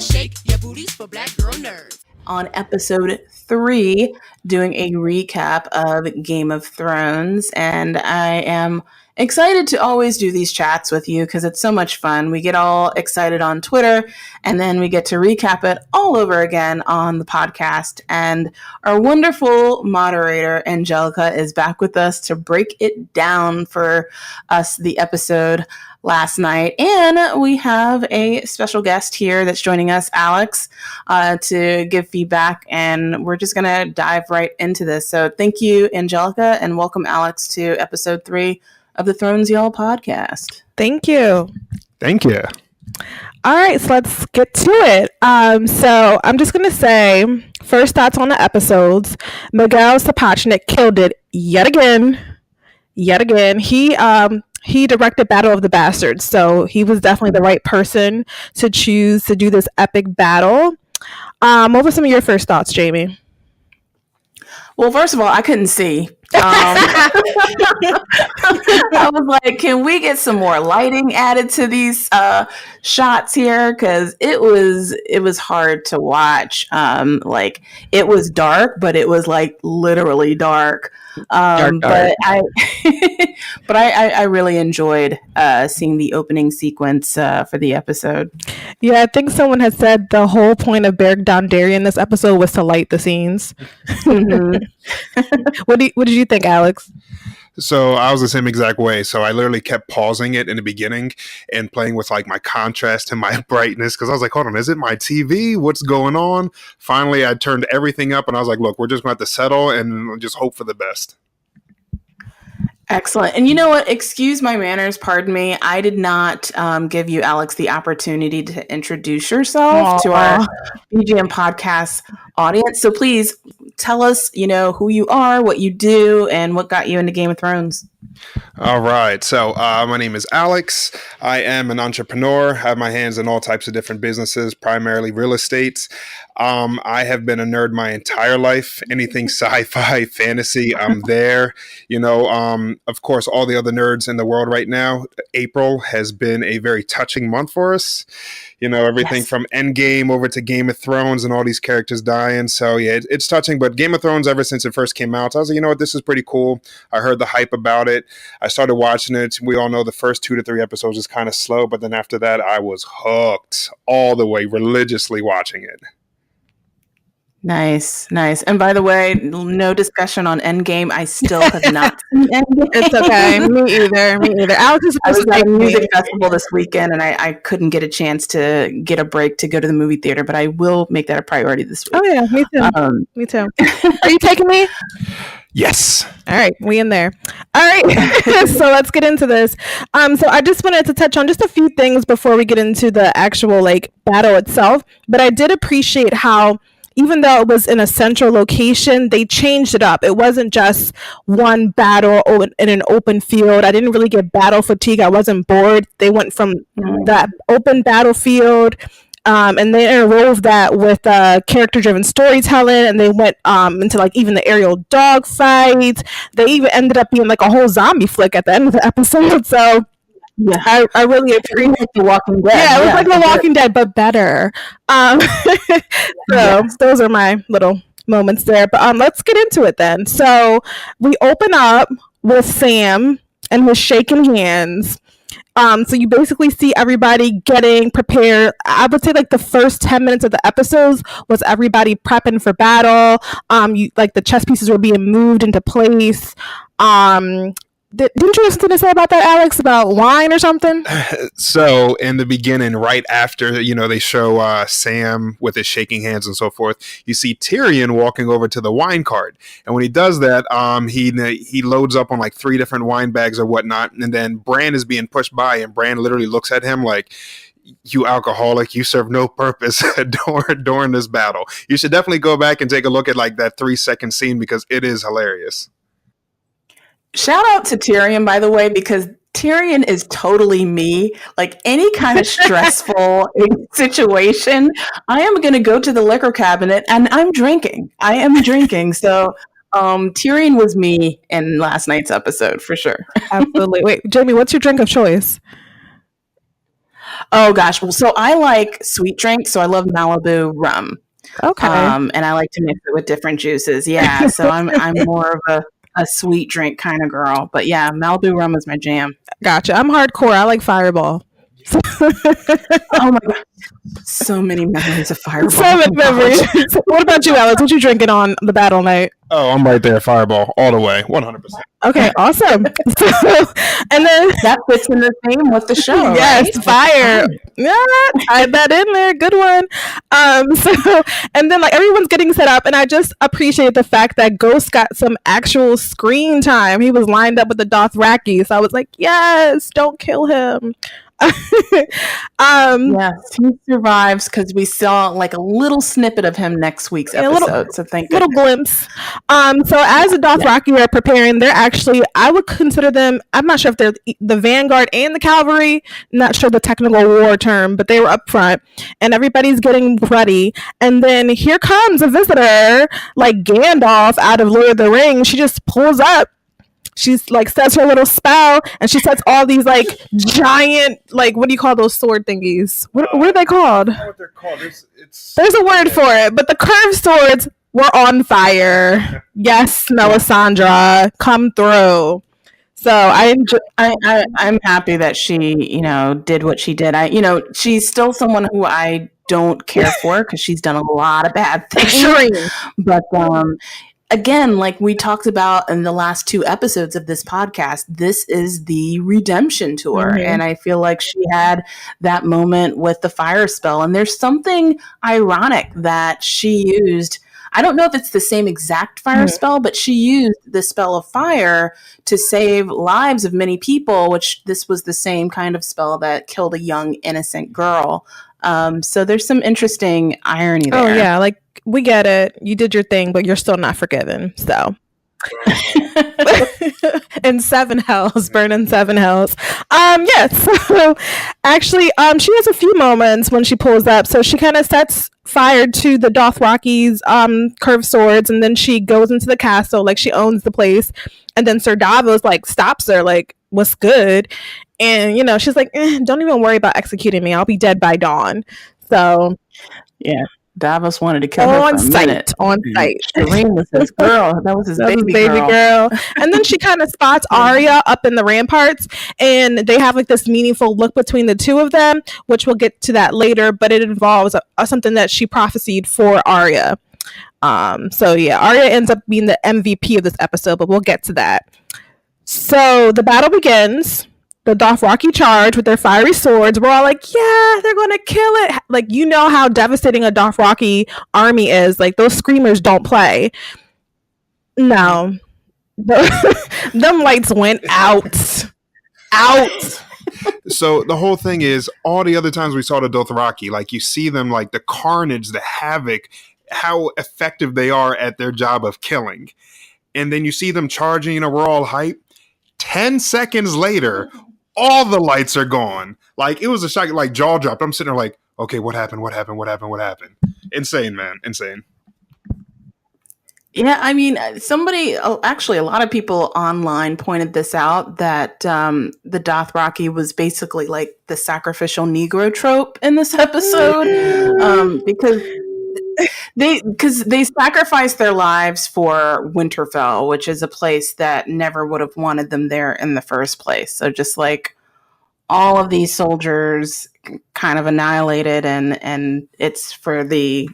shake your booties for black girl nerds. On episode 3, doing a recap of Game of Thrones, and I am excited to always do these chats with you because it's so much fun. We get all excited on Twitter, and then we get to recap it all over again on the podcast. And our wonderful moderator, Angelica, is back with us to break it down for us, the episode last night. And we have a special guest here that's joining us, Alex, to give feedback. And we're just going to dive right into this. So thank you, Angelica, and welcome, Alex, to episode 3 of the Thrones Y'all podcast. Thank you. Thank you. All right, so let's get to it. So I'm just going to say, first thoughts on the episodes. Miguel Sapochnik killed it yet again. He directed Battle of the Bastards, so he was definitely the right person to choose to do this epic battle. What were some of your first thoughts, Jamie? Well, first of all, I couldn't see. I was like, can we get some more lighting added to these shots here? Because it was hard to watch. Like, it was dark, but it was like literally dark. Dark. But I really enjoyed seeing the opening sequence for the episode. Yeah, I think someone had said the whole point of Beric Dondarrion this episode was to light the scenes. Mm-hmm. What did you think, Alex? So I was the same exact way. So I literally kept pausing it in the beginning and playing with like my contrast and my brightness because I was like, hold on, is it my TV? What's going on? Finally, I turned everything up and I was like, look, we're just going to have to settle and just hope for the best. Excellent. And you know what? Excuse my manners. Pardon me. I did not give you, Alex, the opportunity to introduce yourself to our BGM podcast audience. So please tell us, who you are, what you do, and what got you into Game of Thrones. All right. So my name is Alex. I am an entrepreneur. I have my hands in all types of different businesses, primarily real estate. I have been a nerd my entire life. Anything sci-fi, fantasy, I'm there. Of course, all the other nerds in the world right now, April has been a very touching month for us. Everything from Endgame over to Game of Thrones and all these characters dying. So, yeah, it's touching. But Game of Thrones, ever since it first came out, I was like, you know what, this is pretty cool. I heard the hype about it. I started watching it. We all know the first 2 to 3 episodes is kind of slow. But then after that, I was hooked all the way, religiously watching it. Nice. And by the way, no discussion on Endgame. I still have not seen Endgame. It's okay. Me either. I was at a music festival this weekend, and I couldn't get a chance to get a break to go to the movie theater, but I will make that a priority this week. Oh, yeah, me too. Me too. Are you taking me? Yes. All right, we in there. All right, so let's get into this. So I just wanted to touch on just a few things before we get into the actual battle itself, but I did appreciate how even though it was in a central location, they changed it up. It wasn't just one battle in an open field. I didn't really get battle fatigue. I wasn't bored. They went from that open battlefield, and they interwove that with character-driven storytelling, and they went into even the aerial dog fights. They even ended up being a whole zombie flick at the end of the episode. So yeah, I really agree with The Walking Dead. Yeah, it was like The Walking Dead, but better. So those are my little moments there. But let's get into it then. So we open up with Sam and his shaking hands. So you basically see everybody getting prepared. I would say the first 10 minutes of the episodes was everybody prepping for battle. The chess pieces were being moved into place. Didn't you have something to say about that, Alex, about wine or something? So in the beginning, right after, they show Sam with his shaking hands and so forth, you see Tyrion walking over to the wine cart. And when he does that, he loads up on 3 different wine bags or whatnot. And then Bran is being pushed by, and Bran literally looks at him like, you alcoholic, you serve no purpose during this battle. You should definitely go back and take a look at that 3-second scene because it is hilarious. Shout out to Tyrion, by the way, because Tyrion is totally me. Any kind of stressful situation, I am going to go to the liquor cabinet and I'm drinking. I am drinking. So Tyrion was me in last night's episode for sure. Absolutely. Wait, Jamie, what's your drink of choice? Oh gosh. Well, so I like sweet drinks, so I love Malibu rum. Okay. And I like to mix it with different juices. Yeah, so I'm more of a sweet drink kind of girl. But yeah, Malibu rum is my jam. Gotcha. I'm hardcore. I like Fireball. Oh my god, so many memories of Fireball. So many memories. What about you, Alex? What you drinking on the battle night? Oh, I'm right there, Fireball, all the way, 100%. Okay, awesome. And then that fits in the theme with the show. Yes, right? fire. Yeah, tied that in there. Good one. So and then like everyone's getting set up, and I just appreciate the fact that Ghost got some actual screen time. He was lined up with the Dothraki, so I was like, yes, don't kill him. Yes, he survives because we saw like a little snippet of him next week's episode. So thank little glimpse. So as the Dothraki are preparing, they're actually, I would consider them, I'm not sure if they're the vanguard and the cavalry, not sure the technical war term, but they were up front and everybody's getting ready. And then here comes a visitor like Gandalf out of Lord of the Rings. She just pulls up. She's like says her little spell, and she sets all these like giant, like what do you call those sword thingies? What are they called? I don't know what they're called. There's a word for it, but the curved swords were on fire. Yes, Melisandre, come through. So I'm happy that she, did what she did. She's still someone who I don't care for because she's done a lot of bad things. But again, like we talked about in the last 2 episodes of this podcast, this is the redemption tour. Mm-hmm. And I feel like she had that moment with the fire spell. And there's something ironic that she used. I don't know if it's the same exact fire spell, but she used the spell of fire to save lives of many people, which this was the same kind of spell that killed a young, innocent girl. So there's some interesting irony there. Oh, yeah. Like, we get it. You did your thing, but you're still not forgiven. So. In 7 hells, burn in 7 hells. Yes. So actually, she has a few moments when she pulls up. So she kind of sets fire to the Dothraki's curved swords, and then she goes into the castle like she owns the place. And then Sir Davos like stops her, like, what's good? And she's like, don't even worry about executing me. I'll be dead by dawn. So yeah. Davos wanted to kill her on site. Shireen was his girl. That was his baby girl. And then she kind of spots Arya up in the ramparts, and they have like this meaningful look between the two of them, which we'll get to that later. But it involves something that she prophesied for Arya. So yeah, Arya ends up being the MVP of this episode, but we'll get to that. So the battle begins. The Dothraki charge with their fiery swords. We're all like, yeah, they're going to kill it. Like, you know how devastating a Dothraki army is. Like, those screamers don't play. No. Them lights went out. So the whole thing is, all the other times we saw the Dothraki, like, you see them, like, the carnage, the havoc, how effective they are at their job of killing. And then you see them charging, we're all hyped. 10 seconds later, all the lights are gone. Like, it was a shock, like, jaw dropped. I'm sitting there like, okay, what happened? Insane, man. Insane. Yeah, I mean, actually, a lot of people online pointed this out, that the Dothraki was basically like the sacrificial Negro trope in this episode, because they sacrificed their lives for Winterfell, which is a place that never would have wanted them there in the first place. So just like all of these soldiers kind of annihilated, and it's for the,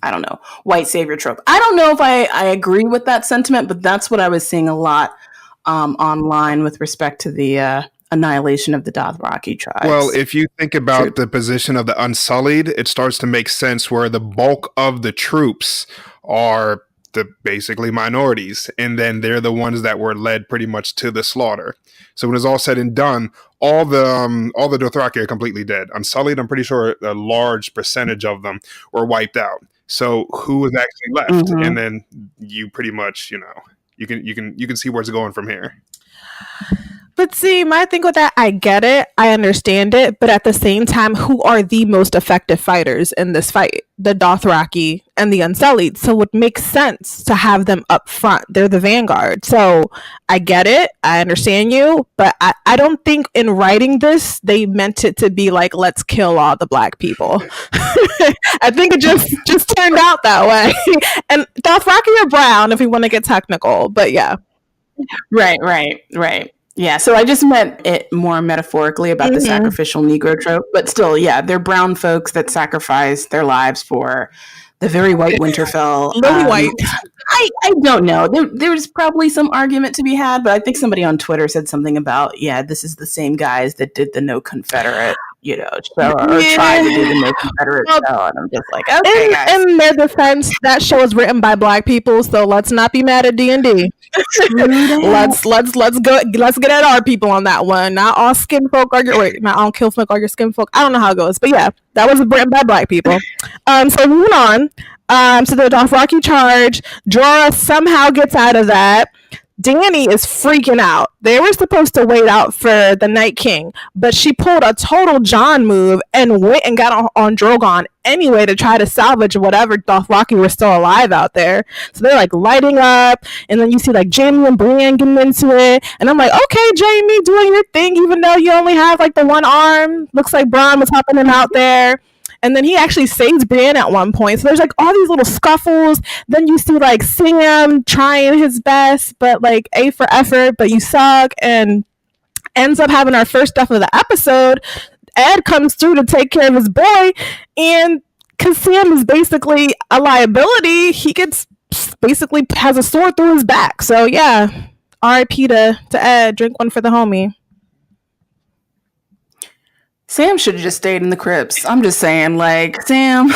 I don't know, white savior trope. I don't know if I agree with that sentiment, but that's what I was seeing a lot online with respect to the annihilation of the Dothraki tribes. Well, if you think about the position of the Unsullied, it starts to make sense where the bulk of the troops are the basically minorities, and then they're the ones that were led pretty much to the slaughter. So when it's all said and done, all the Dothraki are completely dead. Unsullied, I'm pretty sure a large percentage of them were wiped out. So who was actually left? Mm-hmm. And then you pretty much, you can see where it's going from here. But see, my thing with that, I get it, I understand it, but at the same time, who are the most effective fighters in this fight? The Dothraki and the Unsullied. So it makes sense to have them up front. They're the vanguard. So I get it, I understand you, but I don't think in writing this they meant it to be like, let's kill all the black people. I think it just turned out that way. And Dothraki are brown if we want to get technical, but yeah. Right. Yeah, so I just meant it more metaphorically about the sacrificial Negro trope, but still, yeah, they're brown folks that sacrifice their lives for the very white Winterfell. Lily White. I don't know. There's probably some argument to be had, but I think somebody on Twitter said something about, this is the same guys that did the No Confederate, show, or tried to do the No Confederate show, and I'm just like, okay, guys. In their defense, that show is written by black people, so let's not be mad at D&D. Let's get at our people on that one. Not all skin folk are not all kill folk are your skin folk. I don't know how it goes, but yeah, that was written by black people. So moving on. So the Dothraki charge. Jorah somehow gets out of that. Dany is freaking out. They were supposed to wait out for the Night King, but she pulled a total Jon move and went and got on Drogon anyway to try to salvage whatever Dothraki were still alive out there. So they're like lighting up, and then you see like Jaime and Brienne getting into it, and I'm like, okay, Jaime, doing your thing, even though you only have like the one arm. Looks like Bronn was helping him out there. And then he actually saves Brienne at one point. So there's like all these little scuffles. Then you see like Sam trying his best, but like A for effort, but you suck. And ends up having our first death of the episode. Ed comes through to take care of his boy. And because Sam is basically a liability, he gets basically has a sword through his back. So yeah, R.I.P. to Ed. Drink one for the homie. Sam should have just stayed in the crypts. I'm just saying, like, Sam,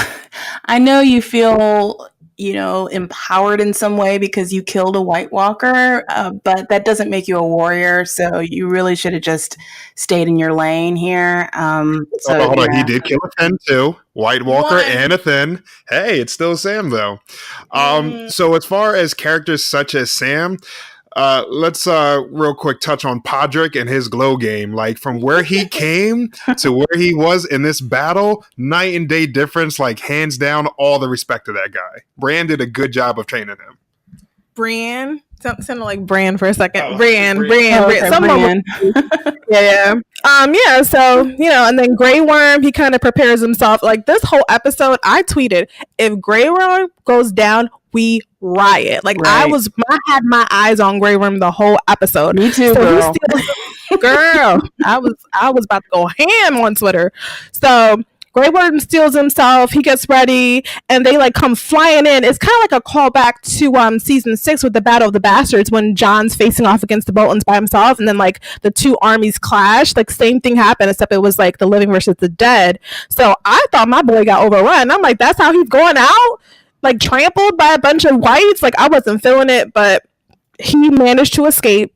I know you feel, empowered in some way because you killed a White Walker, but that doesn't make you a warrior. So you really should have just stayed in your lane here. Hold on. He did kill a Thin too. White Walker and a Thin. Hey, it's still Sam though. So as far as characters such as Sam, let's real quick touch on Podrick and his glow game. Like from where he came to where he was in this battle, night and day difference. Like hands down, all the respect to that guy. Bran did a good job of training him. Brienne sounded like Bran for a second. Oh, Brienne. Brienne. Yeah. So and then Grey Worm, he kind of prepares himself. Like this whole episode, I tweeted, if Grey Worm goes down, we riot. Like right. I had my eyes on Grey Worm the whole episode. Me too, girl. Girl, I was about to go ham on Twitter. So Grey Worm steals himself. He gets ready, and they like come flying in. It's kind of like a callback to season 6 with the Battle of the Bastards when Jon's facing off against the Boltons by himself, and then like the two armies clash. Like same thing happened, except it was like the living versus the dead. So I thought my boy got overrun. I'm like, that's how he's going out, like trampled by a bunch of whites. Like I wasn't feeling it, but he managed to escape.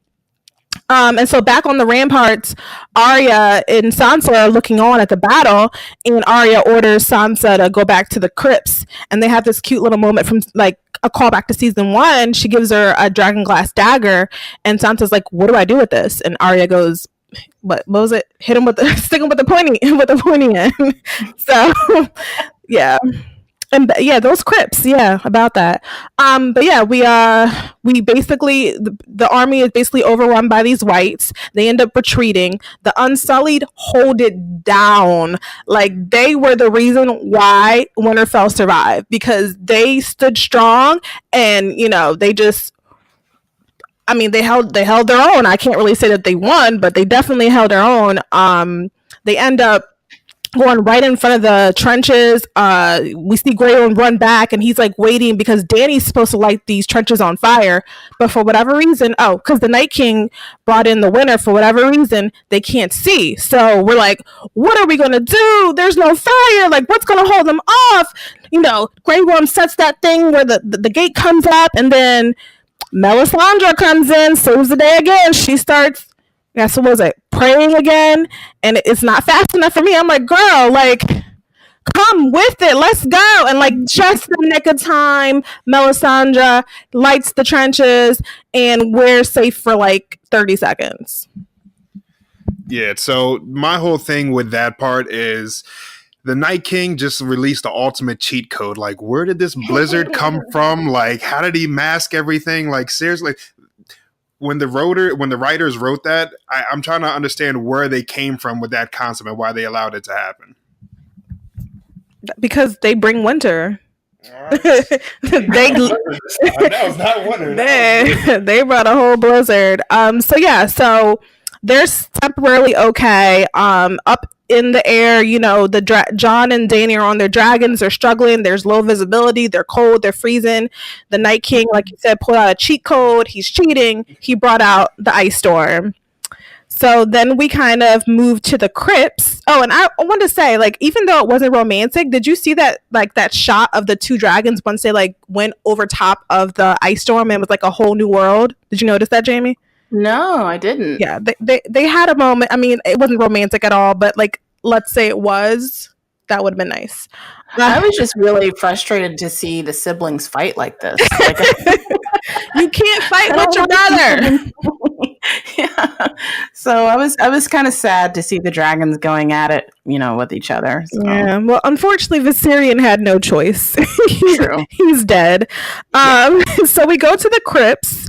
And so back on the ramparts, Arya and Sansa are looking on at the battle, and Arya orders Sansa to go back to the crypts, and they have this cute little moment from like a callback to season 1. She gives her a dragon glass dagger, and Sansa's like, "What do I do with this?" And Arya goes, "What was it? Hit him stick him with the pointy end." So, yeah. And yeah, those crypts, about that. But yeah, we basically the army is basically overrun by these whites. They end up retreating. The Unsullied hold it down. Like they were the reason why Winterfell survived, because they stood strong, and they just. I mean, they held their own. I can't really say that they won, but they definitely held their own. They end up going right in front of the trenches. We see Grey Worm run back, and he's like waiting because Dany's supposed to light these trenches on fire, but for whatever reason, because the Night King brought in the winter, for whatever reason they can't see. So we're like, what are we gonna do? There's no fire. Like, what's gonna hold them off? Grey Worm sets that thing where the gate comes up, and then Melisandre comes in, saves the day again. She starts. So what was it? Praying again, and it's not fast enough for me. I'm like, girl, like, come with it. Let's go. And like, just the nick of time, Melisandre lights the trenches, and we're safe for like 30 seconds. Yeah, so my whole thing with that part is the Night King just released the ultimate cheat code. Like, where did this blizzard come from? Like, how did he mask everything? Like, seriously, when the writers wrote that, I'm trying to understand where they came from with that concept and why they allowed it to happen. Because they bring winter. Right. That was not winter. They brought a whole blizzard. So they're temporarily okay. Up in the air, John and Danny are on their dragons. They're struggling. There's low visibility. They're cold. They're freezing. The Night King, like you said, pulled out a cheat code. He's cheating. He brought out the ice storm. So then we kind of moved to the crypts. Oh, and I want to say, like, even though it wasn't romantic, did you see that, like, that shot of the two dragons once they, like, went over top of the ice storm and it was, like, a whole new world? Did you notice that, Jamie? No, I didn't. Yeah, they had a moment. I mean, it wasn't romantic at all, but, like, let's say it was. That would have been nice. I was just really frustrated to see the siblings fight like this. Like, you can't fight with your brother. Yeah. So I was kind of sad to see the dragons going at it, with each other. So. Yeah. Well, unfortunately, Viserion had no choice. True. He's dead. So we go to the crypts.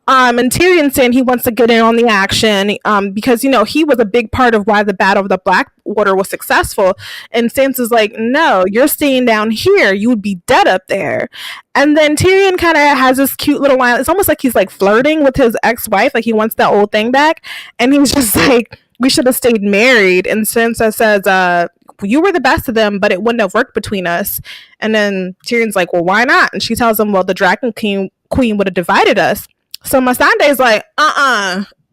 And Tyrion's saying he wants to get in on the action because, he was a big part of why the Battle of the Blackwater was successful. And Sansa's like, no, you're staying down here. You would be dead up there. And then Tyrion kind of has this cute little line. It's almost like he's like flirting with his ex-wife. Like he wants that old thing back. And he's just like, we should have stayed married. And Sansa says, you were the best of them, but it wouldn't have worked between us. And then Tyrion's like, well, why not? And she tells him, well, the Dragon Queen would have divided us. So Missandei's like,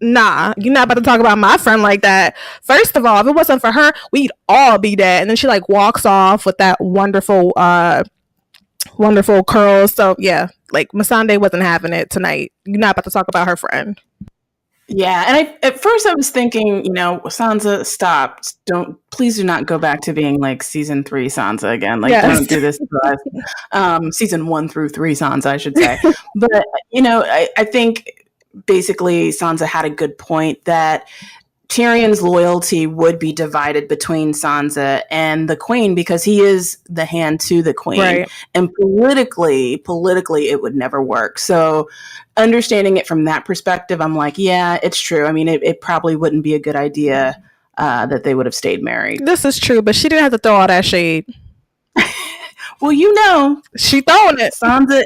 nah, you're not about to talk about my friend like that. First of all, if it wasn't for her, we'd all be dead. And then she like walks off with that wonderful curls. So yeah, like Missandei wasn't having it tonight. You're not about to talk about her friend. Yeah, and at first I was thinking, Sansa, stop. Please do not go back to being like season 3 Sansa again. Like, yes. Don't do this to us. Season 1 through 3 Sansa, I should say. But, I think basically Sansa had a good point that Tyrion's loyalty would be divided between Sansa and the Queen because he is the hand to the Queen. Right. And politically, it would never work. So understanding it from that perspective, I'm like, yeah, it's true. I mean, it probably wouldn't be a good idea that they would have stayed married. This is true, but she didn't have to throw all that shade. Well, she throwing it. Sansa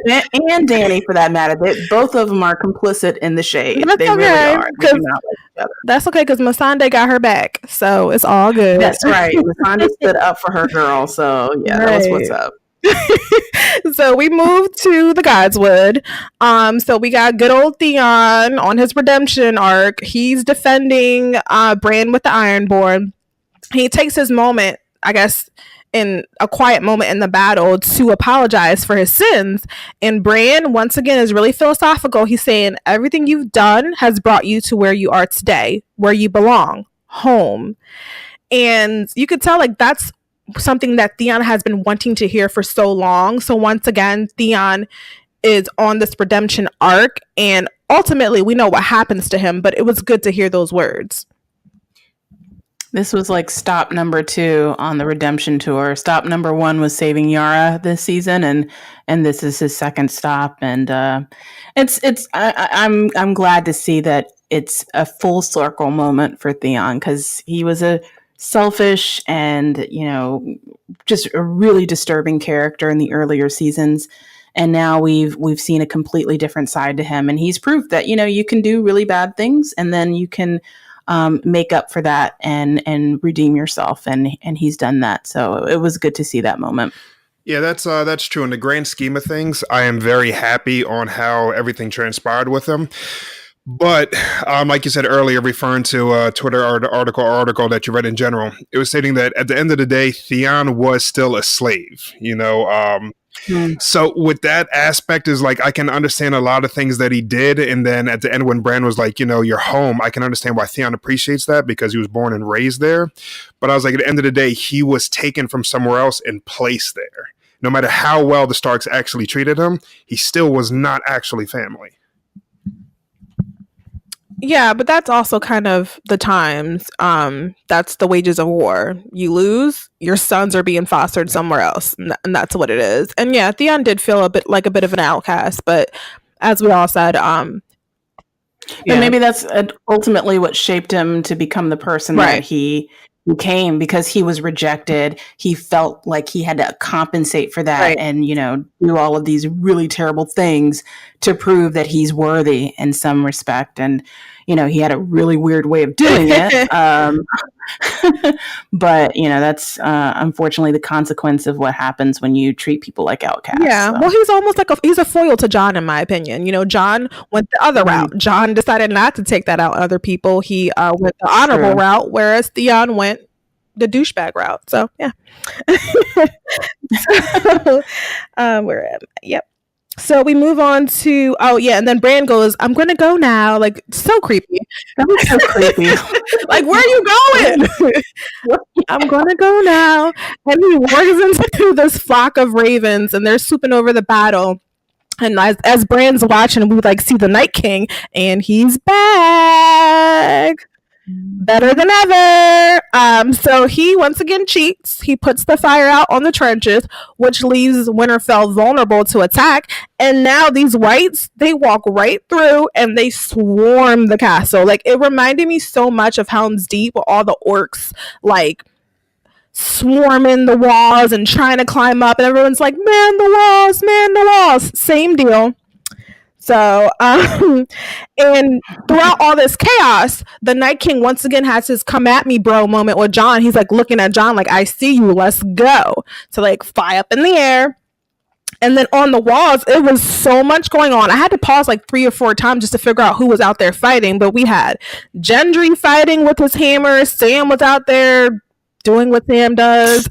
and Dany, for that matter, both of them are complicit in the shade. That's they okay, really are. They do not like each other. That's okay because Missandei got her back, so it's all good. That's right. Missandei stood up for her girl, so yeah, right. That was what's up. So we moved to the Godswood. So we got good old Theon on his redemption arc. He's defending Bran with the Ironborn. He takes his moment, I guess, in a quiet moment in the battle to apologize for his sins. And Bran, once again, is really philosophical. He's saying everything you've done has brought you to where you are today, where you belong, home. And you could tell like that's something that Theon has been wanting to hear for so long. So once again, Theon is on this redemption arc, and ultimately we know what happens to him, but it was good to hear those words. This was like stop number 2 on the redemption tour. Stop number 1 was saving Yara this season, and this is his second stop. And I'm glad to see that it's a full circle moment for Theon because he was a selfish and just a really disturbing character in the earlier seasons. And now we've seen a completely different side to him, and he's proof that you can do really bad things and then you can make up for that and redeem yourself, and he's done that. So it was good to see that moment. Yeah, that's true. In the grand scheme of things, I am very happy on how everything transpired with him. But like you said earlier, referring to a Twitter article that you read in general, it was stating that at the end of the day, Theon was still a slave. So with that aspect is like, I can understand a lot of things that he did. And then at the end, when Bran was like, you're home, I can understand why Theon appreciates that because he was born and raised there. But I was like, at the end of the day, he was taken from somewhere else and placed there. No matter how well the Starks actually treated him, he still was not actually family. Yeah, but that's also kind of the times. That's the wages of war. You lose, your sons are being fostered somewhere else, and that's what it is. And yeah, Theon did feel a bit of an outcast, but as we all said, But yeah, maybe that's ultimately what shaped him to become the person that right, he became, because he was rejected. He felt like he had to compensate for that right. and, do all of these really terrible things to prove that he's worthy in some respect. And, he had a really weird way of doing it. But, that's unfortunately the consequence of what happens when you treat people like outcasts. Yeah, So. well, he's almost like he's a foil to John, in my opinion. John went the other route. John decided not to take that out on other people. He went the honorable route, whereas Theon went the douchebag route. So yeah. So, where am I? Yep. So we move on to and then Bran goes, "I'm gonna go now." Like, so creepy. That was so creepy. Like, where are you going? I'm gonna go now. And he walks into this flock of ravens, and they're swooping over the battle. And as Bran's watching, we see the Night King, and he's back. Better than ever. So he once again cheats. He puts the fire out on the trenches, which leaves Winterfell vulnerable to attack. And now these whites, they walk right through and they swarm the castle. Like, it reminded me so much of Helm's Deep, with all the orcs swarming the walls and trying to climb up, and everyone's like, "Man the walls, man the walls." Same deal. So, and throughout all this chaos, the Night King once again has his "come at me, bro" moment with Jon. He's looking at Jon "I see you, let's go." So fly up in the air. And then on the walls, it was so much going on. I had to pause 3 or 4 times just to figure out who was out there fighting. But we had Gendry fighting with his hammer. Sam was out there doing what Sam does.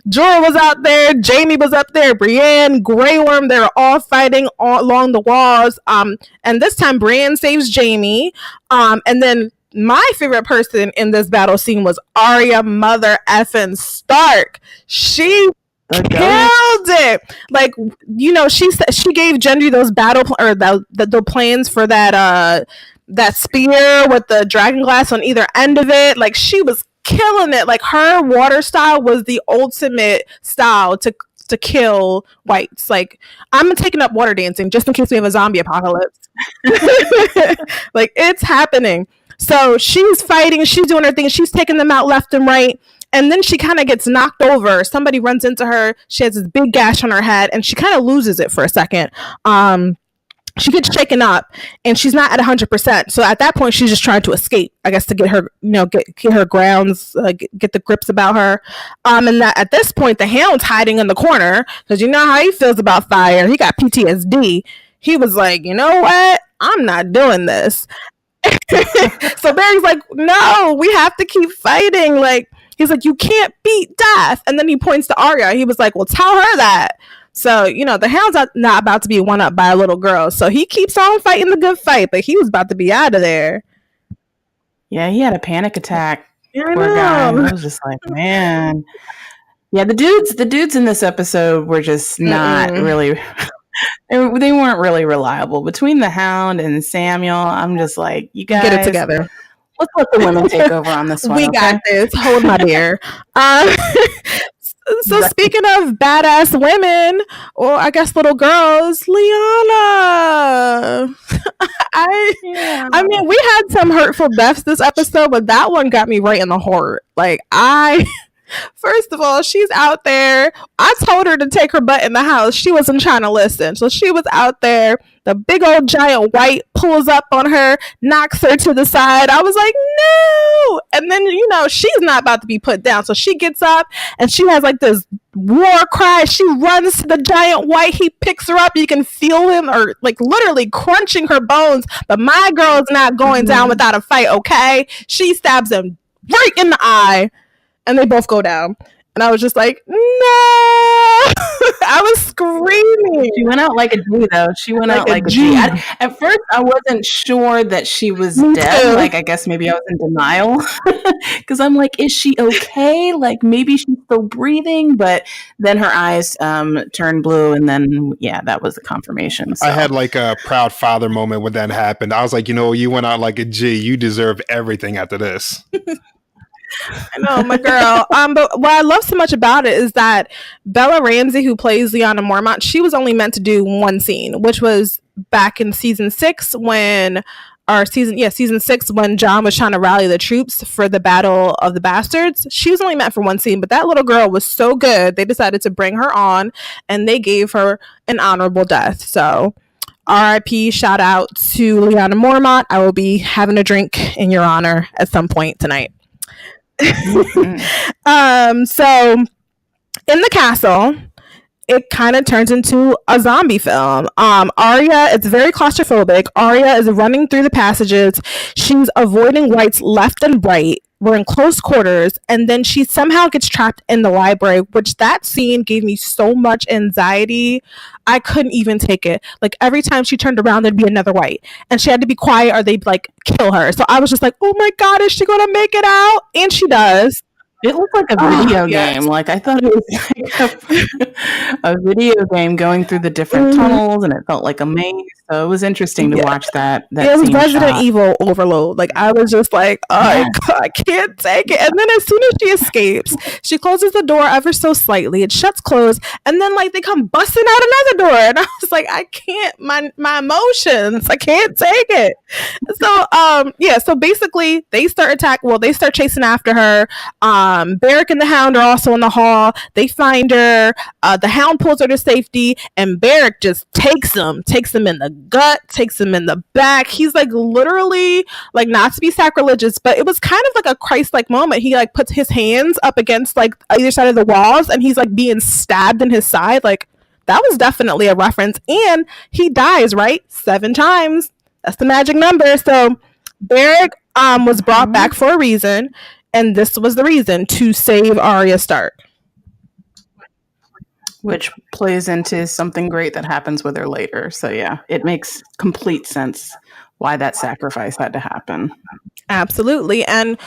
Jorah was out there. Jaime was up there. Brienne, Grey Worm, they were all fighting along the walls. And this time, Brienne saves Jaime. And then my favorite person in this battle scene was Arya Mother effing Stark. She killed it. She gave Gendry those the plans for that spear with the dragon glass on either end of it. She was killing it. Her water style was the ultimate style to kill whites. I'm taking up water dancing just in case we have a zombie apocalypse. It's happening. So she's fighting, she's doing her thing, she's taking them out left and right. And then she kind of gets knocked over. Somebody runs into her. She has this big gash on her head, and she kind of loses it for a second. She gets shaken up, and she's not at 100%. So at that point, she's just trying to escape, I guess, to get her, get her grounds, get the grips about her. And that at this point, the Hound's hiding in the corner because you know how he feels about fire. He got PTSD. He was like, "You know what? I'm not doing this." So Barry's like, "No, we have to keep fighting." He's like, "You can't beat death." And then he points to Arya. He was like, "Well, tell her that." So, the Hound's not about to be one up by a little girl. So he keeps on fighting the good fight, but he was about to be out of there. Yeah, he had a panic attack. I Poor guy. I was just like, man. Yeah, the dudes in this episode were just not really, they weren't really reliable. Between the Hound and Samuel, I'm just like, you guys get it together. Let's let the women take over on this one. We got this. Hold my beer. So speaking of badass women, or I guess little girls, Lyanna. I mean, we had some hurtful deaths this episode, but that one got me right in the heart. First of all, she's out there. I told her to take her butt in the house. She wasn't trying to listen. So she was out there. The big old giant white pulls up on her, knocks her to the side. I was like, no. And then, she's not about to be put down. So she gets up and she has this war cry. She runs to the giant white. He picks her up. You can feel him literally crunching her bones. But my girl is not going down without a fight, okay? She stabs him right in the eye. And they both go down. And I was just like, no. I was screaming. She went out like a G, though. She went out like a G. At first, I wasn't sure that she was dead. too. Like, I guess maybe I was in denial. Because I'm like, is she okay? Like, maybe she's still breathing. But then her eyes turned blue. And then, yeah, that was the confirmation. So. I had like a proud father moment when that happened. I was like, you went out like a G. You deserve everything after this. I know, my girl. But what I love so much about it is that Bella Ramsey, who plays Lyanna Mormont, she was only meant to do one scene, which was back in season 6 when John was trying to rally the troops for the Battle of the Bastards. She was only meant for one scene, but that little girl was so good, they decided to bring her on, and they gave her an honorable death. So RIP, shout out to Lyanna Mormont. I will be having a drink in your honor at some point tonight. So in the castle, it kind of turns into a zombie film. Arya, it's very claustrophobic. Arya is running through the passages. She's avoiding whites left and right. We're in close quarters, and then she somehow gets trapped in the library, which that scene gave me so much anxiety. I couldn't even take it. Like, every time she turned around, there'd be another white, and she had to be quiet or they'd like kill her. So I was just like, oh my God, is she gonna make it out? And she does. It looked like a video game. Like, I thought it was like a video game going through the different tunnels, and it felt like a maze. So it was interesting to watch that. It was Resident Evil overload. Like, I was just like, oh, God, I can't take it. And then as soon as she escapes, she closes the door ever so slightly. It shuts closed, and then like they come busting out another door, and I was like, I can't. My emotions, I can't take it. So so basically they start chasing after her. Beric and the Hound are also in the hall. They find her. The Hound pulls her to safety, and Beric just takes him in the gut, takes him in the back. He's like literally, like, not to be sacrilegious, but it was kind of like a Christ-like moment. He like puts his hands up against like either side of the walls, and he's like being stabbed in his side. Like, that was definitely a reference. And he dies, right? 7 times. That's the magic number. So Beric was brought back for a reason. And this was the reason, to save Arya Stark. Which plays into something great that happens with her later. So yeah, it makes complete sense why that sacrifice had to happen. Absolutely. And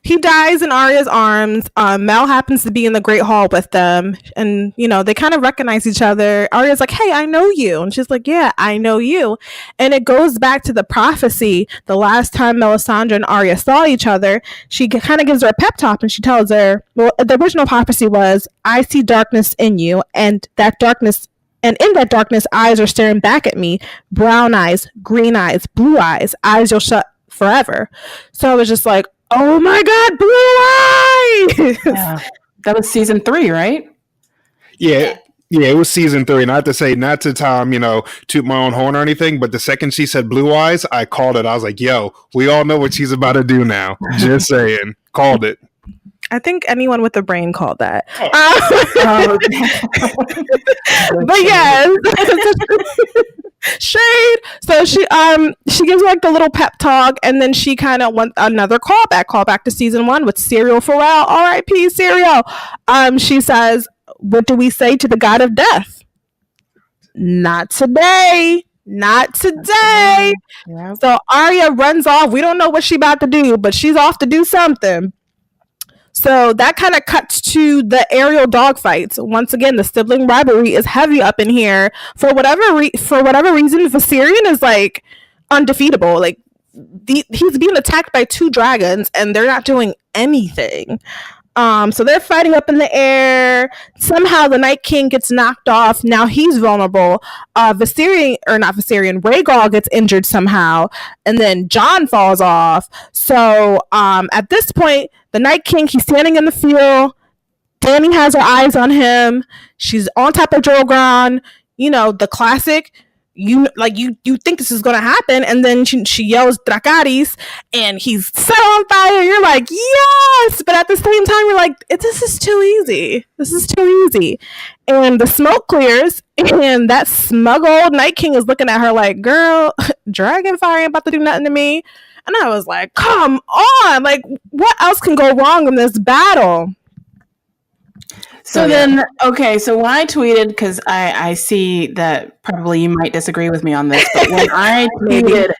he dies in Arya's arms. Mel happens to be in the Great Hall with them. And, they kind of recognize each other. Arya's like, hey, I know you. And she's like, yeah, I know you. And it goes back to the prophecy. The last time Melisandre and Arya saw each other, she kind of gives her a pep talk, and she tells her, well, the original prophecy was, I see darkness in you, and in that darkness, eyes are staring back at me. Brown eyes, green eyes, blue eyes you'll shut forever. So I was just like, oh my God, blue eyes! Yeah. That was season 3, right? Yeah, it was season 3. Not to say, not to toot my own horn or anything, but the second she said blue eyes, I called it. I was like, yo, we all know what she's about to do now. Just saying. Called it. I think anyone with a brain called that. But yes. Shade. So she gives like the little pep talk, and then she kind of wants another callback to season 1 with Serial Pharrell, R.I.P. Serial. She says, what do we say to the god of death? Not today. Yep. So Arya runs off. We don't know what she's about to do, but she's off to do something. So that kind of cuts to the aerial dogfights. Once again, the sibling rivalry is heavy up in here. For whatever reason, Viserion is like undefeatable. Like, he's being attacked by 2 dragons, and they're not doing anything. So they're fighting up in the air. Somehow the Night King gets knocked off. Now he's vulnerable. Rhaegal gets injured somehow, and then Jon falls off. So at this point, the Night King, he's standing in the field. Dany has her eyes on him. She's on top of Drogon. The classic. You think this is gonna happen, and then she yells Dracarys, and he's set on fire. You're like, yes, but at the same time you're like, this is too easy. And the smoke clears, and that smug old Night King is looking at her like, girl, Dragonfire ain't about to do nothing to me. And I was like, come on, like, what else can go wrong in this battle? So then, okay, so when I tweeted, because I see that probably you might disagree with me on this, but when I tweeted,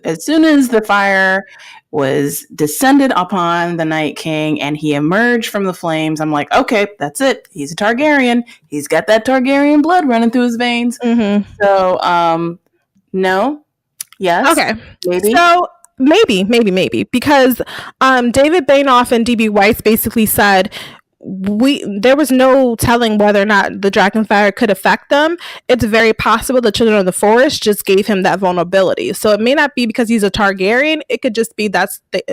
as soon as the fire was descended upon the Night King and he emerged from the flames, I'm like, okay, that's it. He's a Targaryen. He's got that Targaryen blood running through his veins. Mm-hmm. So, no, yes, okay, maybe. So maybe because David Bainoff and DB Weiss basically said there was no telling whether or not the Dragonfire could affect them. It's very possible the Children of the Forest just gave him that vulnerability. So it may not be because he's a Targaryen. It could just be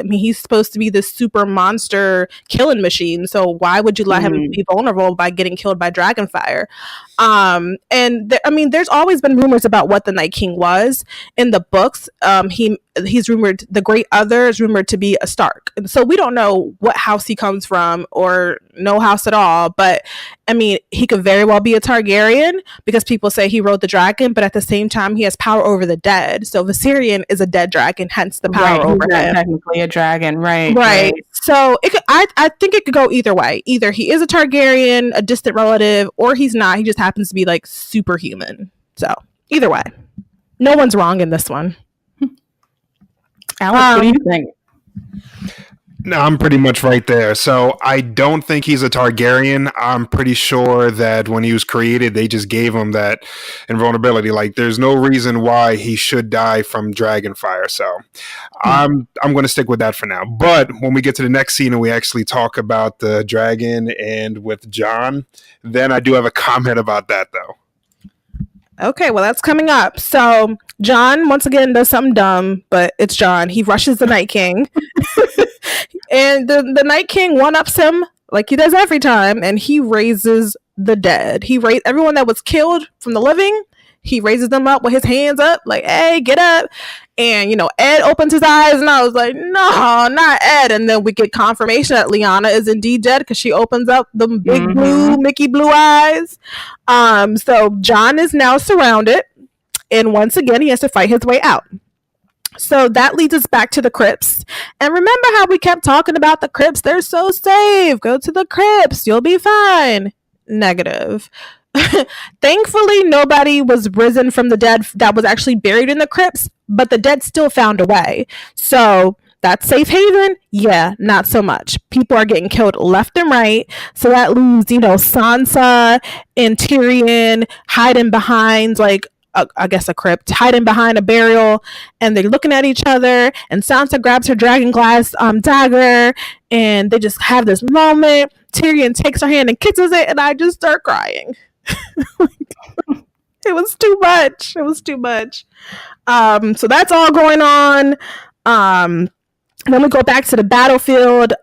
he's supposed to be this super monster killing machine. So why would you let him be vulnerable by getting killed by Dragonfire? There's always been rumors about what the Night King was in the books. He's rumored, the Great Other is rumored to be a Stark. And so we don't know what house he comes from or no house at all. But I mean, he could very well be a Targaryen because people say he rode the dragon, but at the same time, he has power over the dead. So Viserion is a dead dragon, hence the power over him. Technically a dragon, right? Right. So I think it could go either way. Either he is a Targaryen, a distant relative, or he's not. He just happens to be like superhuman. So either way, no one's wrong in this one. Alex, what do you think? No, I'm pretty much right there. So I don't think he's a Targaryen. I'm pretty sure that when he was created, they just gave him that invulnerability. Like, there's no reason why he should die from Dragonfire. So I'm going to stick with that for now. But when we get to the next scene and we actually talk about the dragon and with Jon, then I do have a comment about that, though. Okay, well, that's coming up. So Jon, once again, does something dumb, but it's Jon. He rushes the Night King. And the Night King one-ups him like he does every time, and he raises the dead. He raised everyone that was killed from the living. He raises them up with his hands up, like, hey, get up. And, Ed opens his eyes, and I was like, no, not Ed. And then we get confirmation that Lyanna is indeed dead because she opens up the big blue, Mickey blue eyes. So Jon is now surrounded, and once again, he has to fight his way out. So that leads us back to the crypts. And remember how we kept talking about the crypts? They're so safe. Go to the crypts. You'll be fine. Negative. Thankfully, nobody was risen from the dead that was actually buried in the crypts, but the dead still found a way. So that safe haven, yeah, not so much. People are getting killed left and right. So that leaves, Sansa and Tyrion hiding behind a crypt, hiding behind a burial, and they're looking at each other, and Sansa grabs her dragon glass dagger, and they just have this moment. Tyrion takes her hand and kisses it, and I just start crying. It was too much. So that's all going on. Then we go back to the battlefield.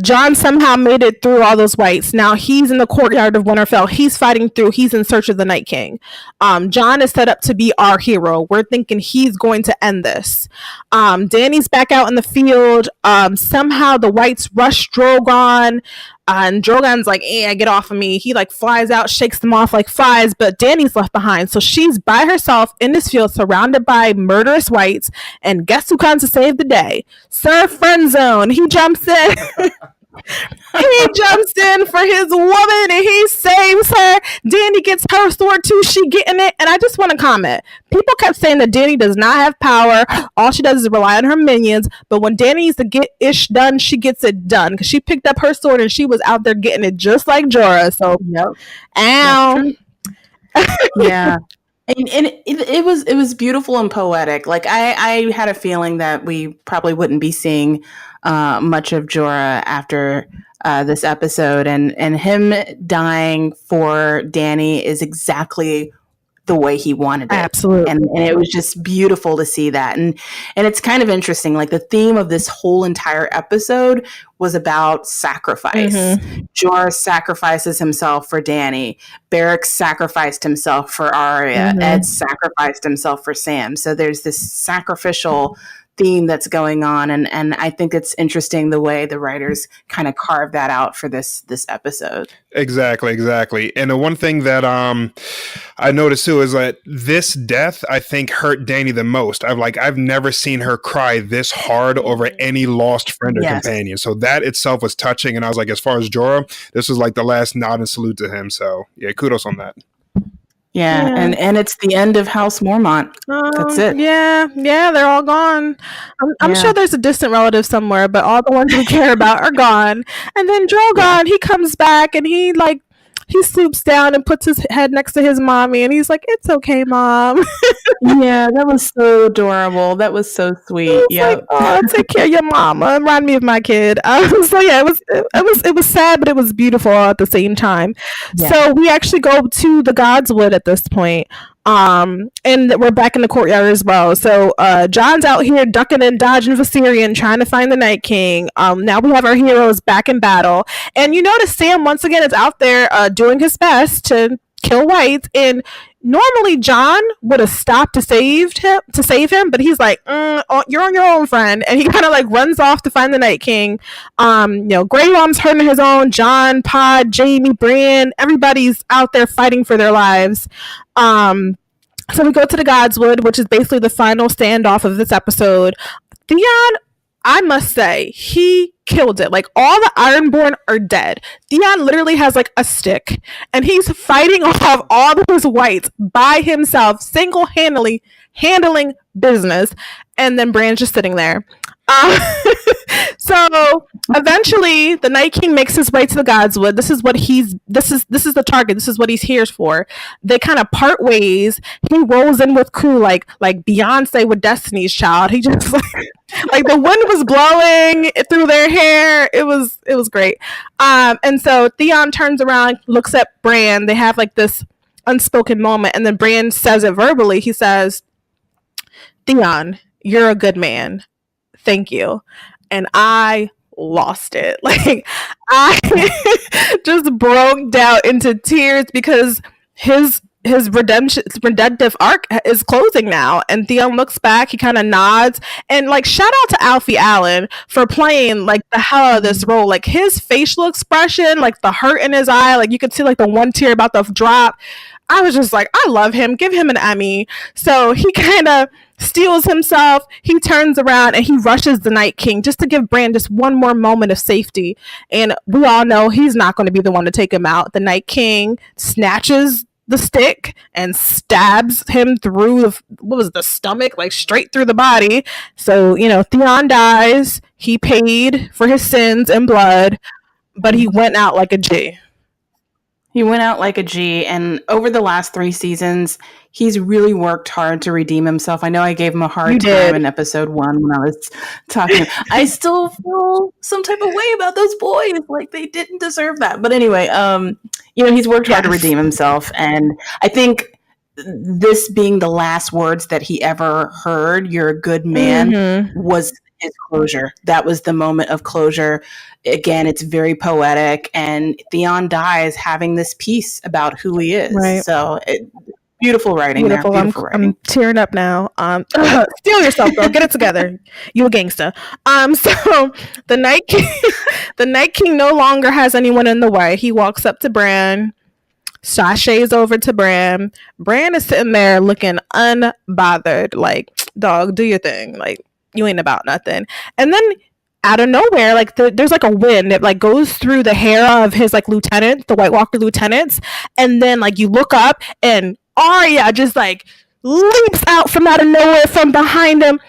Jon somehow made it through all those whites. Now he's in the courtyard of Winterfell. He's fighting through. He's in search of the Night King. Jon is set up to be our hero. We're thinking he's going to end this. Dany's back out in the field. Somehow the whites rush Drogon. And Drogon's like, get off of me. He flies out, shakes them off like flies, but Dany's left behind. So she's by herself in this field, surrounded by murderous whites. And guess who comes to save the day? Sir Friendzone. He jumps in. He jumps in for his woman and he saves her. Dany gets her sword too. She getting it. And I just want to comment. People kept saying that Dany does not have power. All she does is rely on her minions. But when Dany needs to get ish done, she gets it done. Because she picked up her sword and she was out there getting it just like Jorah. So, yep. Ow. Yeah. And it was beautiful and poetic. I had a feeling that we probably wouldn't be seeing much of Jorah after this episode, and him dying for Dany is exactly the way he wanted it. Absolutely. And it was just beautiful to see that. And it's kind of interesting. The theme of this whole entire episode was about sacrifice. Jorah sacrifices himself for Dany. Beric sacrificed himself for Arya. Ed sacrificed himself for Sam. So there's this sacrificial theme that's going on, and I think it's interesting the way the writers kind of carve that out for this episode. Exactly. And the one thing that I noticed too is that this death, I think, hurt Dany the most. I've never seen her cry this hard over any lost friend or companion. So that itself was touching. And I was like, as far as Jorah, this was like the last nod and salute to him. So yeah, kudos on that. Yeah. And it's the end of House Mormont. That's it. Yeah, they're all gone. I'm sure there's a distant relative somewhere, but all the ones we care about are gone. And then Drogon, he comes back and he swoops down and puts his head next to his mommy, and he's like, "It's okay, mom." Yeah, that was so adorable. That was so sweet. Yeah, like, oh, take care of your mama. Remind me of my kid. So yeah, it was sad, but it was beautiful all at the same time. Yeah. So we actually go to the Godswood at this point. And we're back in the courtyard as well. So Jon's out here ducking and dodging Viserion, trying to find the Night King. Now we have our heroes back in battle, and you notice Sam once again is out there doing his best to kill whites. And normally Jon would have stopped to save him, but he's like, "You're on your own, friend," and he kind of like runs off to find the Night King. Grey Worm's hurting his own. Jon, Pod, Jaime, Brienne, everybody's out there fighting for their lives. So we go to the Godswood, which is basically the final standoff of this episode. Theon, I must say, he killed it. Like, all the Ironborn are dead. Theon literally has like a stick, and he's fighting off all of his whites by himself, single-handedly handling business. And then Bran's just sitting there. So eventually the Night King makes his way to the Godswood. This is the target. This is what he's here for. They kind of part ways. He rolls in with crew like Beyonce with Destiny's Child. He just like the wind was blowing through their hair. It was great. And so Theon turns around, looks at Bran. They have like this unspoken moment, and then Bran says it verbally. He says, "Theon, you're a good man. Thank you." And I lost it. Like, I just broke down into tears because his redemptive arc is closing now. And Theon looks back, he kind of nods, and like, shout out to Alfie Allen for playing like the hell of this role. Like, his facial expression, like the hurt in his eye, like you could see like the one tear about to drop. I was just like, I love him. Give him an Emmy. So he kind of steals himself. He turns around and he rushes the Night King just to give Bran just one more moment of safety. And we all know he's not going to be the one to take him out. The Night King snatches the stick and stabs him through the stomach, like straight through the body. So, Theon dies. He paid for his sins in blood, but he went out like a G. He went out like a G, and over the last 3 seasons, he's really worked hard to redeem himself. I know I gave him a hard time in episode 1 when I was talking. I still feel some type of way about those boys. Like, they didn't deserve that. But anyway, he's worked hard to redeem himself, and I think this being the last words that he ever heard, "You're a good man," was his closure. That was the moment of closure. Again, it's very poetic, and Theon dies having this piece about who he is. Right. So beautiful writing. Beautiful. There. Beautiful writing. I'm tearing up now. Steal yourself, girl. Get it together. You a gangster. So the Night King no longer has anyone in the way. He walks up to Bran, sashays over to Bran. Bran is sitting there looking unbothered, like, dog, do your thing. Like, you ain't about nothing. And then out of nowhere, like, there's like a wind that like goes through the hair of his like lieutenant, the White Walker lieutenants, and then like you look up and Arya just like leaps out from out of nowhere from behind him.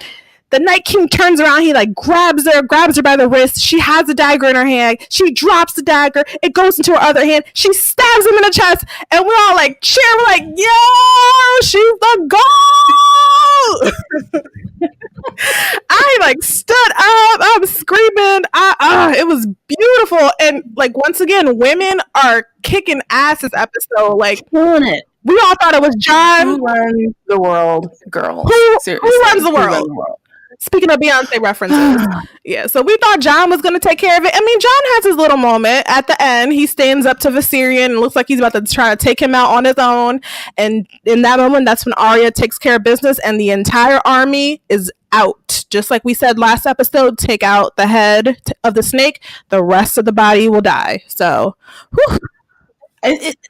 The Night King turns around, he like grabs her by the wrist. She has a dagger in her hand. She drops the dagger. It goes into her other hand. She stabs him in the chest, and we're all like cheer. We're like, yo, she's the goal. I like stood up. I was screaming. It was beautiful. And like, once again, women are kicking ass this episode. Like, killing it. We all thought it was Jon. Who runs the world, girls? Who runs the world? Speaking of Beyonce references. Yeah, so we thought Jon was going to take care of it. I mean, Jon has his little moment at the end. He stands up to Viserion and looks like he's about to try to take him out on his own. And in that moment, that's when Arya takes care of business, and the entire army is out. Just like we said last episode, take out the head of the snake, the rest of the body will die. So, whew.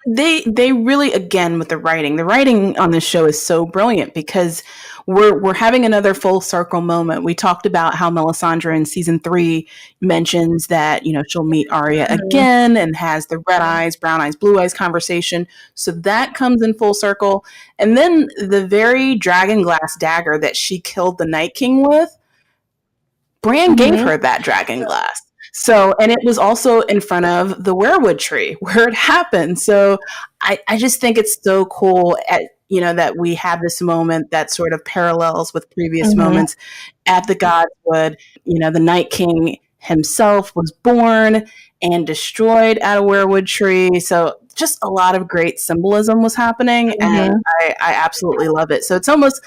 They really, again, with the writing on this show is so brilliant because we're having another full circle moment. We talked about how Melisandre in season 3 mentions that, she'll meet Arya again and has the red eyes, brown eyes, blue eyes conversation. So that comes in full circle. And then the very dragon glass dagger that she killed the Night King with, Bran gave her that dragon glass. So, and it was also in front of the weirwood tree where it happened. So I just think it's so cool that we have this moment that sort of parallels with previous moments at the Godswood. The Night King himself was born and destroyed at a weirwood tree. So just a lot of great symbolism was happening. And I absolutely love it. So it's almost,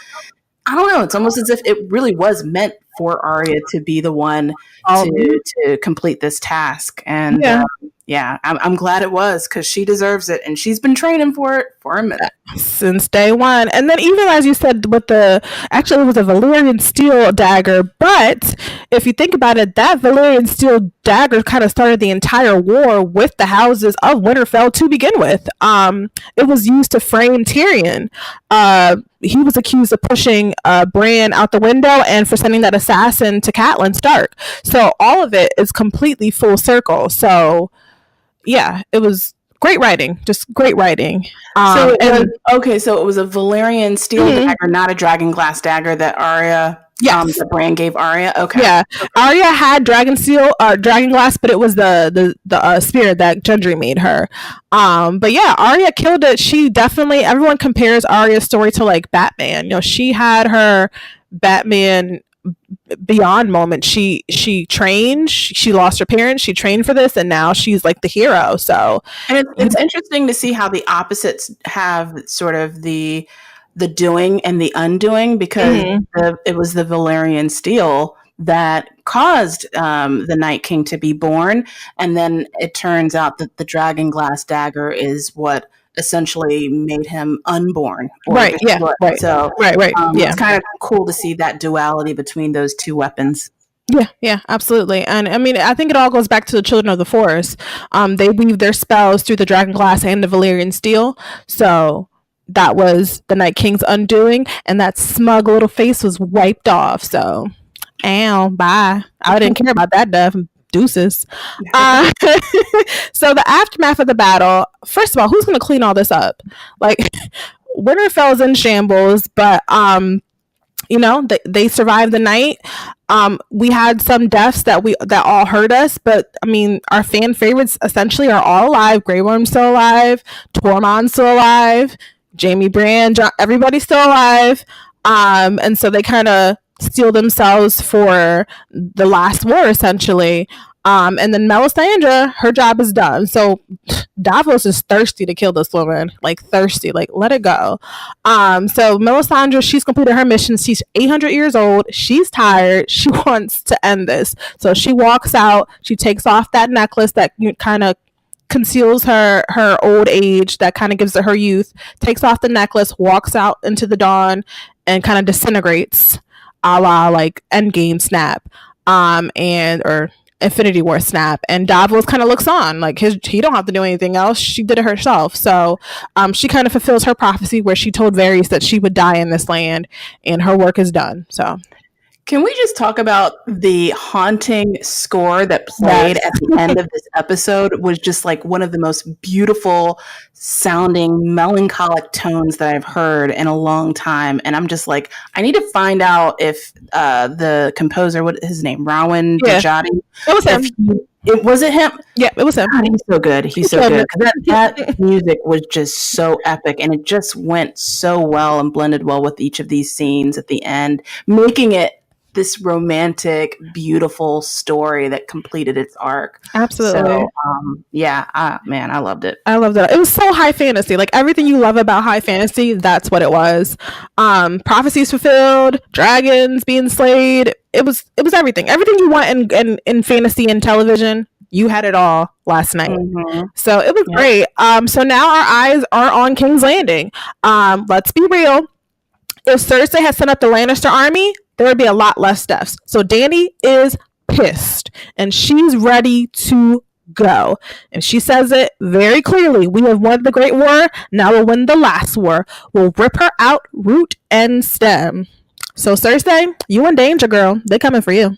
I don't know, it's almost as if it really was meant for Arya to be the one to complete this task. And I'm glad it was, because she deserves it. And she's been training for it for a minute. Since day one. And then even as you said, actually it was a Valyrian steel dagger, but if you think about it, that Valyrian steel dagger kind of started the entire war with the houses of Winterfell to begin with. It was used to frame Tyrion. He was accused of pushing Bran out the window and for sending that assassin to Catelyn Stark. So all of it is completely full circle. So yeah, it was great writing, just great writing. So it was a Valyrian steel dagger, not a dragon glass dagger that Arya, that Bran gave Arya. Okay, yeah, okay. Arya had dragon glass, but it was the spear that Gendry made her. But yeah, Arya killed it. She definitely. Everyone compares Arya's story to like Batman. She had her Batman Beyond moment. She trained, she lost her parents, she trained for this, and now she's like the hero. So, and it's interesting to see how the opposites have sort of the doing and the undoing, because it was the Valyrian steel that caused the Night King to be born, and then it turns out that the dragon glass dagger is what essentially made him unborn. Right. Yeah. Right. So right. It's kind of cool to see that duality between those two weapons. Yeah, absolutely. And I mean, I think it all goes back to the Children of the Forest. They weave their spells through the dragon glass and the Valyrian steel. So that was the Night King's undoing, and that smug little face was wiped off. So, bye. I didn't care about that death. Deuces. So the aftermath of the battle, first of all, who's going to clean all this up? Like, Winterfell's in shambles, but they survived the night. We had some deaths that all hurt us, but I mean, our fan favorites essentially are all alive. Grey Worm's still alive, Tormund's still alive, Jaime, Bran, everybody's still alive. And so they kind of steel themselves for the last war, essentially. And then Melisandre, her job is done. So Davos is thirsty to kill this woman, like thirsty, like let it go. So Melisandre, she's completed her mission. She's 800 years old. She's tired. She wants to end this. So she walks out. She takes off that necklace that kind of conceals her old age, that kind of gives her youth. Takes off the necklace, walks out into the dawn, and kind of disintegrates, a la like Endgame snap, or Infinity War snap. And Davos kind of looks on, like he don't have to do anything else. She did it herself. So she kind of fulfills her prophecy where she told Varys that she would die in this land, and her work is done. So can we just talk about the haunting score that played at the end of this episode? Was just like one of the most beautiful sounding melancholic tones that I've heard in a long time. And I'm just like, I need to find out if the composer, what his name, Rowan Dejati. It was him. Was it him? Yeah, it was him. God, he's so good. He's so good. That music was just so epic, and it just went so well and blended well with each of these scenes at the end, making it this romantic, beautiful story that completed its arc. Absolutely. So, man, I loved it. I loved it. It was so high fantasy. Like everything you love about high fantasy, that's what it was. Prophecies fulfilled, dragons being slayed. It was everything. Everything you want in fantasy and television, you had it all last night. So it was great. So now our eyes are on King's Landing. Let's be real. If Cersei had sent up the Lannister army, there would be a lot less deaths. So Dani is pissed and she's ready to go. And she says it very clearly. We have won the Great War. Now we'll win the last war. We'll rip her out root and stem. So Cersei, you in danger, girl. They coming for you.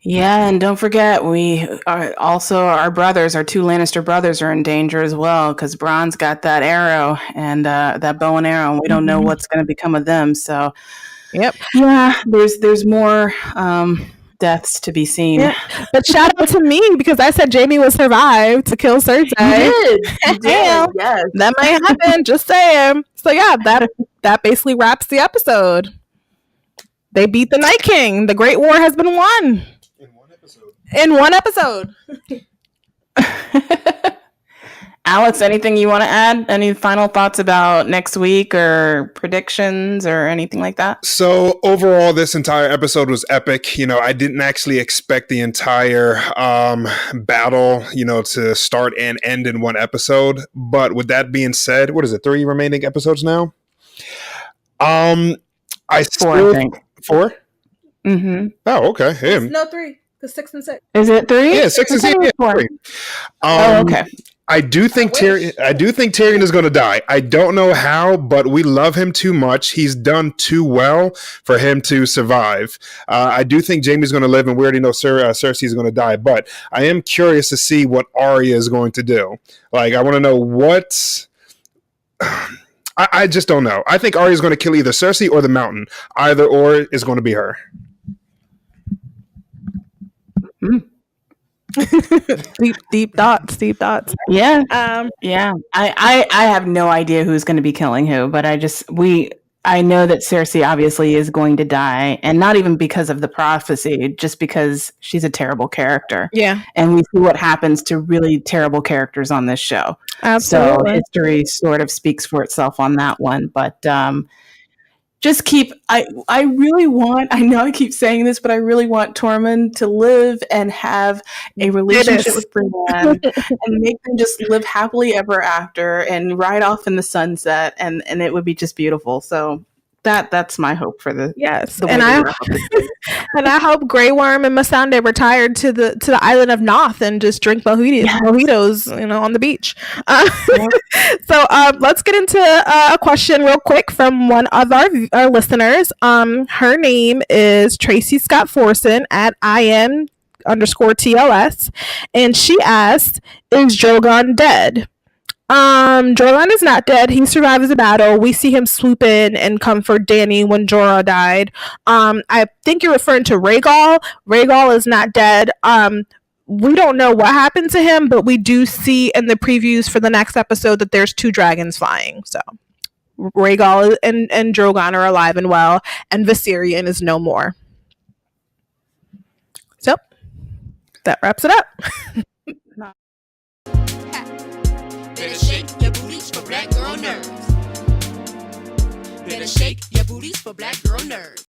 Yeah, and don't forget, we are also our brothers, our two Lannister brothers, are in danger as well because Bronn's got that arrow and that bow and arrow, and we don't know what's going to become of them. So, yep, yeah, there's more deaths to be seen. Yeah. But shout out to me because I said Jaime would survive to kill Cersei. You did, yes. That might happen. Just saying. So yeah, that basically wraps the episode. They beat the Night King. The Great War has been won. In one episode. Alex, anything you want to add? Any final thoughts about next week or predictions or anything like that? So overall, this entire episode was epic. I didn't actually expect the entire battle, to start and end in one episode. But with that being said, what is it? 3 remaining episodes now? I think. 4? Mm-hmm. Oh, okay. Yeah. No, 3. 6 and 6. Is it 3? Yeah, 6 and 6. Yeah, 3. Okay. I do think Tyrion is going to die. I don't know how, but we love him too much. He's done too well for him to survive. I do think Jaime's going to live, and we already know Cersei is going to die. But I am curious to see what Arya is going to do. Like, I want to know what. I just don't know. I think Arya is going to kill either Cersei or the Mountain. Either or is going to be her. deep thoughts. Yeah. Yeah. I have no idea who's going to be killing who, but I know that Cersei obviously is going to die, and not even because of the prophecy, just because she's a terrible character. Yeah. And we see what happens to really terrible characters on this show. Absolutely. So history sort of speaks for itself on that one, but just I really want, I know I keep saying this, but I really want Tormund to live and have a relationship with Brienne and make them just live happily ever after and ride off in the sunset, and it would be just beautiful. So that's my hope for the and I hope Grey Worm and Missandei retired to the island of Noth and just drink mojitos, on the beach. So let's get into a question real quick from one of our listeners. Her name is Tracy Scott Forson at IN_TLS, and she asked, "Is Drogon dead?" Drogon is not dead. He survives the battle. We see him swoop in and comfort Dany when Jorah died. I think you're referring to Rhaegal. Rhaegal is not dead. We don't know what happened to him, but we do see in the previews for the next episode that there's 2 dragons flying. So Rhaegal and Drogon are alive and well, and Viserion is no more. So that wraps it up. Better shake your booties for black girl nerves. Better shake your booties for black girl nerves.